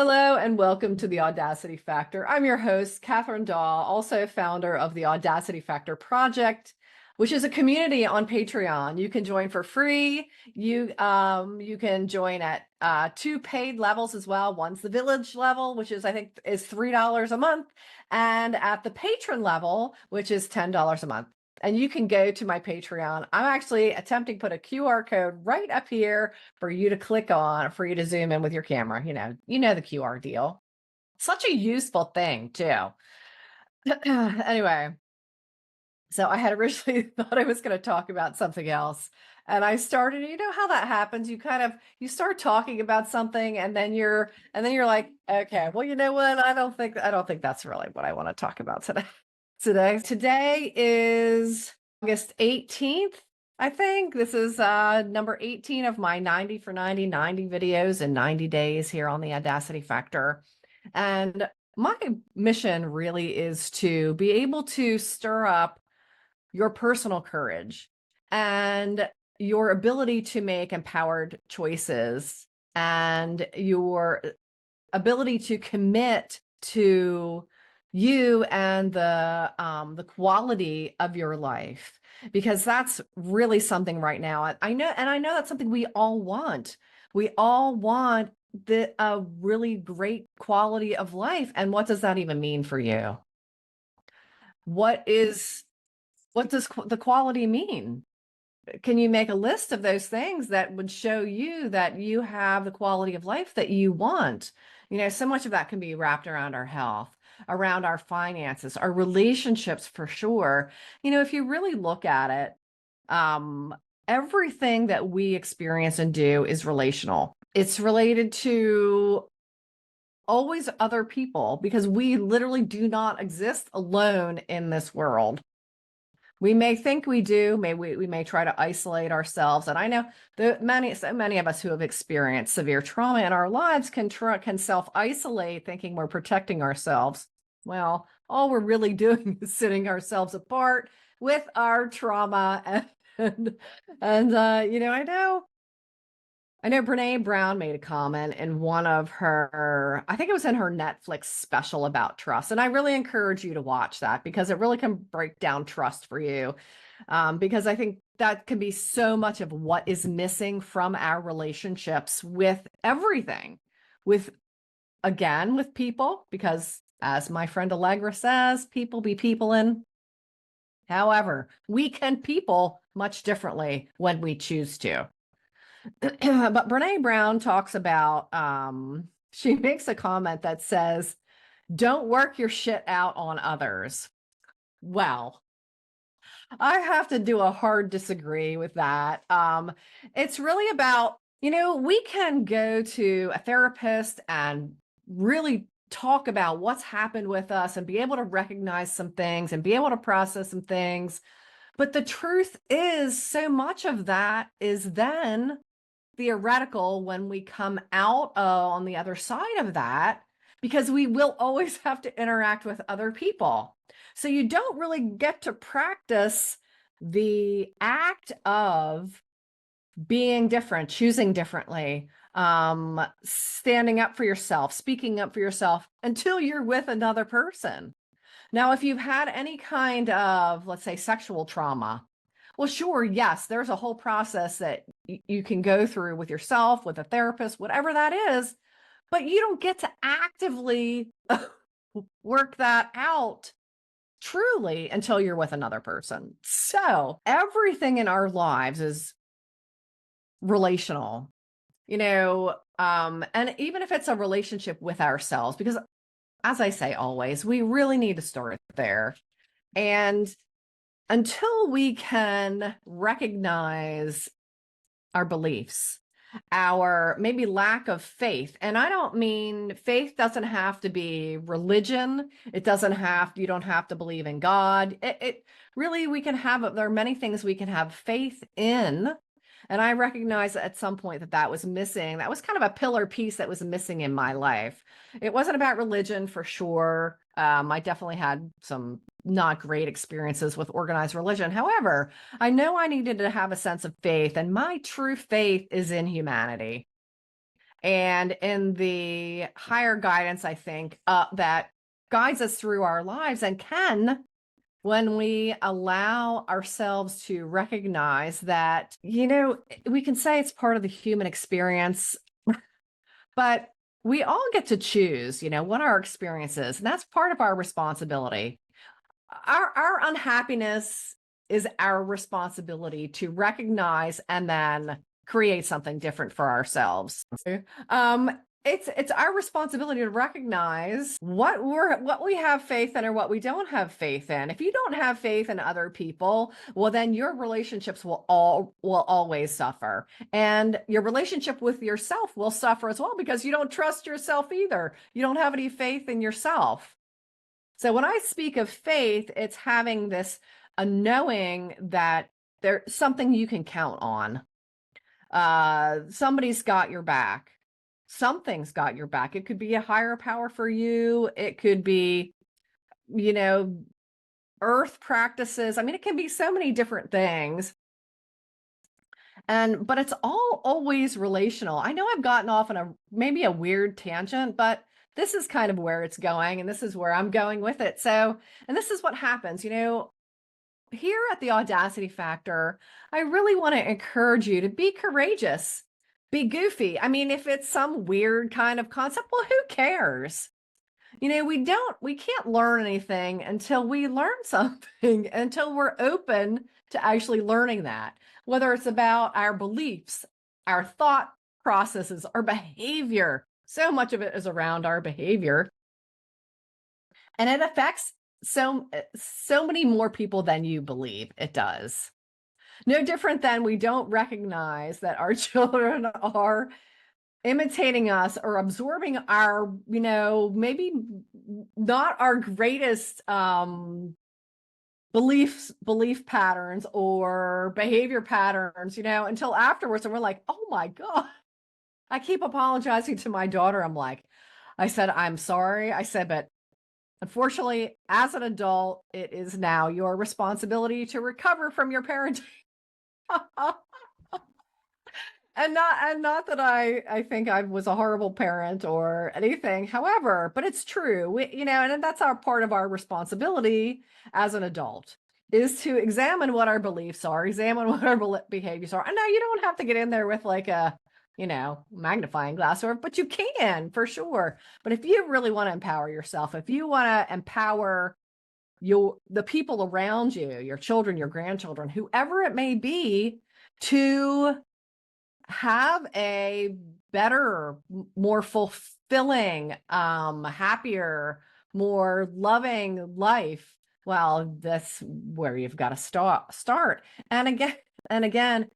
Hello and welcome to the Audacity Factor. I'm your host, Catherine Daw, also founder of the Audacity Factor Project, which is a community on Patreon. You can join for free. You can join at two paid levels as well. One's the village level, which is I think is $3 a month, and at the patron level, which is $10 a month. And you can go to my Patreon. I'm actually attempting to put a QR code right up here for you to click on, for you to zoom in with your camera. You know the QR deal. Such a useful thing too. Anyway, so I had originally thought I was going to talk about something else. And I started, you know how that happens. You start talking about something and then you're like, okay, well, you know what? I don't think that's really what I want to talk about today. Today is August 18th. I think this is number 18 of my 90 for 90 videos in 90 days here on the Audacity Factor. And my mission really is to be able to stir up your personal courage and your ability to make empowered choices and your ability to commit to you and the quality of your life, because that's really something right now. I know that's something we all want. We all want the really great quality of life. And what does that even mean for you? What does the quality mean? Can you make a list of those things that would show you that you have the quality of life that you want? So much of that can be wrapped around our health, around our finances, our relationships for sure. If you really look at it, everything that we experience and do is relational. It's related to always other people because we literally do not exist alone in this world. We may think we do, we may try to isolate ourselves. And I know so many of us who have experienced severe trauma in our lives can self-isolate thinking we're protecting ourselves. Well, all we're really doing is setting ourselves apart with our trauma. I know Brene Brown made a comment in one of her, I think it was in her Netflix special about trust. And I really encourage you to watch that because it really can break down trust for you. Because I think that can be so much of what is missing from our relationships with everything, with people, because as my friend Allegra says, people be people in. However, we can people much differently when we choose to. But Brene Brown talks about, she makes a comment that says, don't work your shit out on others. Well, I have to do a hard disagree with that. It's really about, we can go to a therapist and really talk about what's happened with us and be able to recognize some things and be able to process some things. But the truth is, so much of that is then theoretical when we come out on the other side of that, because we will always have to interact with other people. So you don't really get to practice the act of being different, choosing differently, standing up for yourself, speaking up for yourself until you're with another person. Now, if you've had any kind of, let's say, sexual trauma, well, sure, yes, there's a whole process that you can go through with yourself, with a therapist, whatever that is, but you don't get to actively work that out truly until you're with another person. So everything in our lives is relational, and even if it's a relationship with ourselves, because as I say always, we really need to start there. And until we can recognize our beliefs, our maybe lack of faith, and I don't mean faith doesn't have to be religion. You don't have to believe in God. It really, there are many things we can have faith in. And I recognize at some point that was missing. That was kind of a pillar piece that was missing in my life. It wasn't about religion for sure. I definitely had some not great experiences with organized religion. However, I know I needed to have a sense of faith, and my true faith is in humanity. and in the higher guidance, I think, that guides us through our lives and can, when we allow ourselves to recognize that, we can say it's part of the human experience, but we all get to choose, what our experience is, and that's part of our responsibility. Our unhappiness is our responsibility to recognize and then create something different for ourselves. Um, it's our responsibility to recognize what we have faith in or what we don't have faith in. If you don't have faith in other people, well, then your relationships will always suffer, and your relationship with yourself will suffer as well, because you don't trust yourself either. You don't have any faith in yourself. So when I speak of faith, it's having this a knowing that there's something you can count on. Somebody's got your back. Something's got your back. It could be a higher power for you. It could be, you know, earth practices. I mean, it can be so many different things. But it's all always relational. I know I've gotten off on maybe a weird tangent, but this is kind of where it's going, and this is where I'm going with it. So, and this is what happens, here at the Audacity Factor, I really want to encourage you to be courageous, be goofy. I mean, if it's some weird kind of concept, well, who cares? We can't learn anything until we learn something, until we're open to actually learning that, whether it's about our beliefs, our thought processes, our behavior. So much of it is around our behavior, and it affects so many more people than you believe it does. No different than we don't recognize that our children are imitating us or absorbing our, maybe not our greatest belief patterns or behavior patterns, until afterwards. And we're like, oh my God. I keep apologizing to my daughter. I said, I'm sorry. I said, but unfortunately, as an adult, it is now your responsibility to recover from your parenting. And not that I think I was a horrible parent or anything. However, but it's true. And that's our part of our responsibility as an adult, is to examine what our beliefs are, examine what our behaviors are. And now you don't have to get in there with like a, magnifying glass, but you can for sure. But if you really want to empower yourself, if you want to empower the people around you, your children, your grandchildren, whoever it may be, to have a better, more fulfilling, happier, more loving life, well, that's where you've got to start. And again,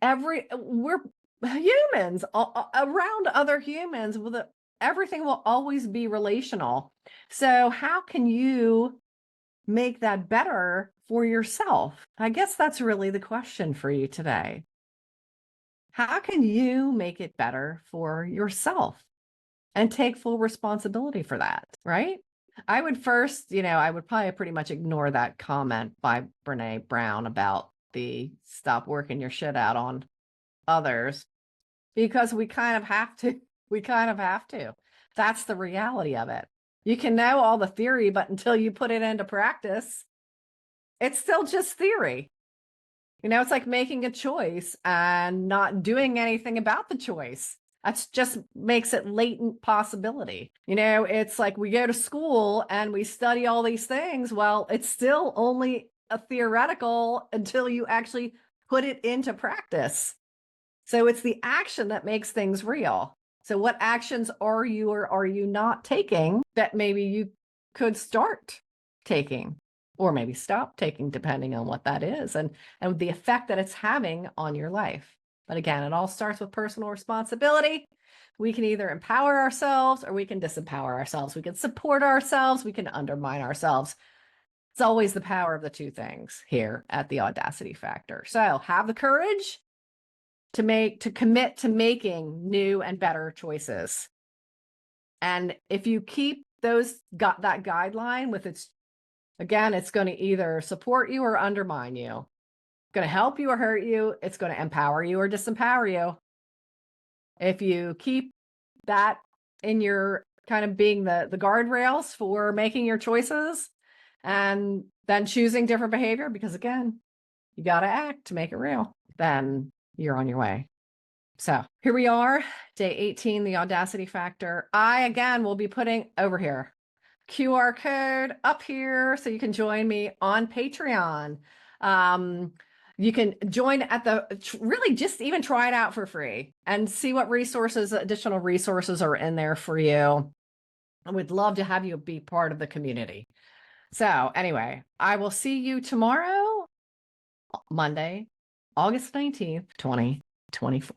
we're humans around other humans. Everything will always be relational. So how can you make that better for yourself? I guess that's really the question for you today. How can you make it better for yourself and take full responsibility for that, right? I would probably pretty much ignore that comment by Brene Brown about the stop working your shit out on others, because we kind of have to. We kind of have to. That's the reality of it. You can know all the theory, but until you put it into practice, it's still just theory. It's like making a choice and not doing anything about the choice. That just makes it latent possibility. It's like we go to school and we study all these things. Well, it's still only a theoretical until you actually put it into practice. So it's the action that makes things real. So what actions are you or are you not taking that maybe you could start taking? Or maybe stop taking, depending on what that is and the effect that it's having on your life. But again, it all starts with personal responsibility. We can either empower ourselves or we can disempower ourselves. We can support ourselves. We can undermine ourselves. It's always the power of the two things here at the Audacity Factor. So have the courage to commit to making new and better choices. And if you keep that guideline with again, it's going to either support you or undermine you. It's going to help you or hurt you. It's going to empower you or disempower you. If you keep that in your kind of being the guardrails for making your choices and then choosing different behavior, because again, you got to act to make it real, then you're on your way. So here we are, day 18, the audacity factor. I, again, will be putting over here QR code up here so you can join me on Patreon. You can join at really just even try it out for free and see what additional resources are in there for you. I would love to have you be part of the community. So anyway, I will see you tomorrow, Monday, August 19th, 2024.